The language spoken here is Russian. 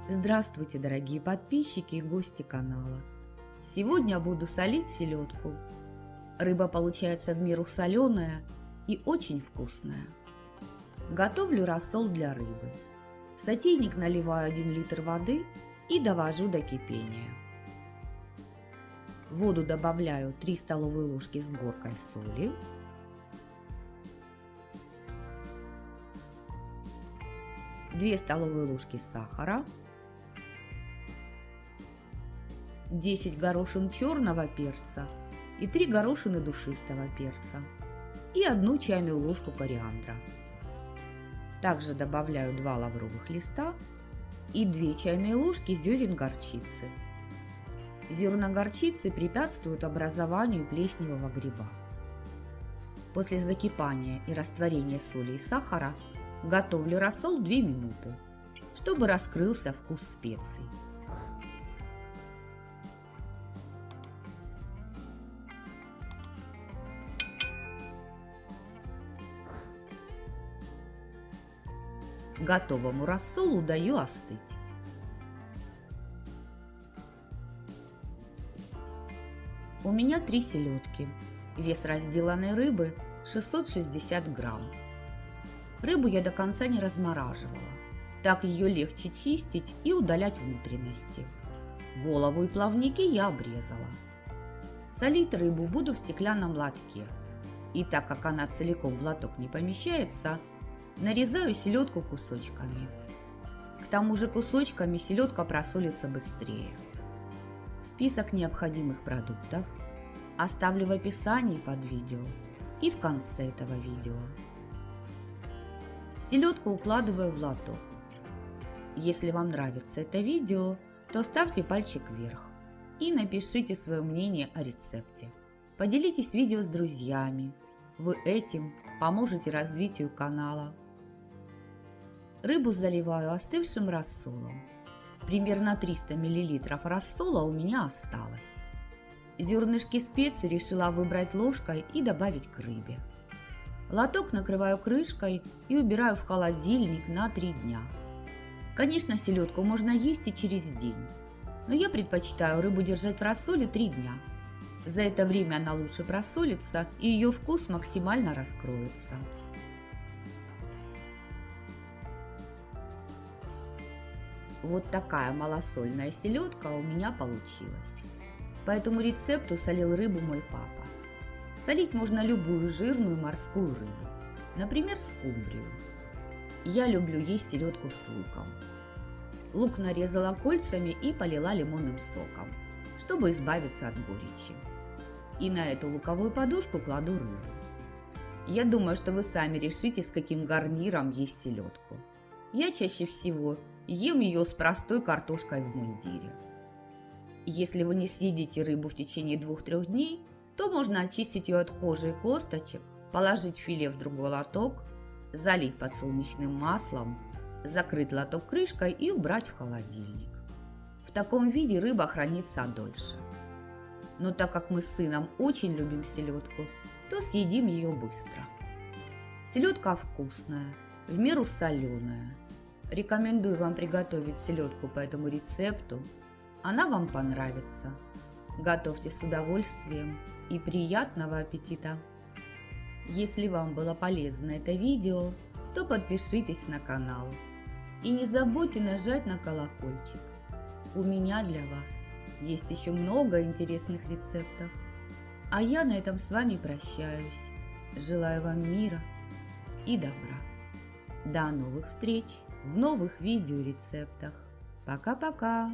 Здравствуйте, дорогие подписчики и гости канала. Сегодня буду солить селедку. Рыба получается в меру соленая и очень вкусная. Готовлю рассол для рыбы. В сотейник наливаю 1 литр воды и довожу до кипения. В воду добавляю 3 столовые ложки с горкой соли, 2 столовые ложки сахара, 10 горошин черного перца и 3 горошины душистого перца и 1 чайную ложку кориандра. Также добавляю 2 лавровых листа и 2 чайные ложки зерен горчицы. Зерна горчицы препятствуют образованию плесневого гриба. После закипания и растворения соли и сахара готовлю рассол 2 минуты, чтобы раскрылся вкус специй. Готовому рассолу даю остыть. У меня 3 селедки. Вес разделанной рыбы 660 грамм. Рыбу я до конца не размораживала. Так ее легче чистить и удалять внутренности. Голову и плавники я обрезала. Солить рыбу буду в стеклянном лотке. И так как она целиком в лоток не помещается, нарезаю селедку кусочками. К тому же кусочками селедка просолится быстрее. Список необходимых продуктов оставлю в описании под видео и в конце этого видео. Селедку укладываю в лоток. Если вам нравится это видео, то ставьте пальчик вверх и напишите свое мнение о рецепте. Поделитесь видео с друзьями. Вы этим поможете развитию канала. Рыбу заливаю остывшим рассолом. Примерно 300 мл рассола у меня осталось. Зернышки специй решила выбрать ложкой и добавить к рыбе. Лоток накрываю крышкой и убираю в холодильник на 3 дня. Конечно, селедку можно есть и через день, но я предпочитаю рыбу держать в рассоле 3 дня. За это время она лучше просолится и ее вкус максимально раскроется. Вот такая малосольная селедка у меня получилась. По этому рецепту солил рыбу мой папа. Солить можно любую жирную морскую рыбу, например, скумбрию. Я люблю есть селедку с луком. Лук нарезала кольцами и полила лимонным соком, чтобы избавиться от горечи. И на эту луковую подушку кладу рыбу. Я думаю, что вы сами решите, с каким гарниром есть селедку. Я чаще всего ем ее с простой картошкой в мундире. Если вы не съедите рыбу в течение 2-3 дней, то можно очистить ее от кожи и косточек, положить филе в другой лоток, залить подсолнечным маслом, закрыть лоток крышкой и убрать в холодильник. В таком виде рыба хранится дольше. Но так как мы с сыном очень любим селедку, то съедим ее быстро. Селедка вкусная, в меру соленая. Рекомендую вам приготовить селедку по этому рецепту. Она вам понравится. Готовьте с удовольствием и приятного аппетита! Если вам было полезно это видео, то подпишитесь на канал. И не забудьте нажать на колокольчик. У меня для вас есть еще много интересных рецептов. А я на этом с вами прощаюсь. Желаю вам мира и добра. До новых встреч в новых видеорецептах. Пока-пока!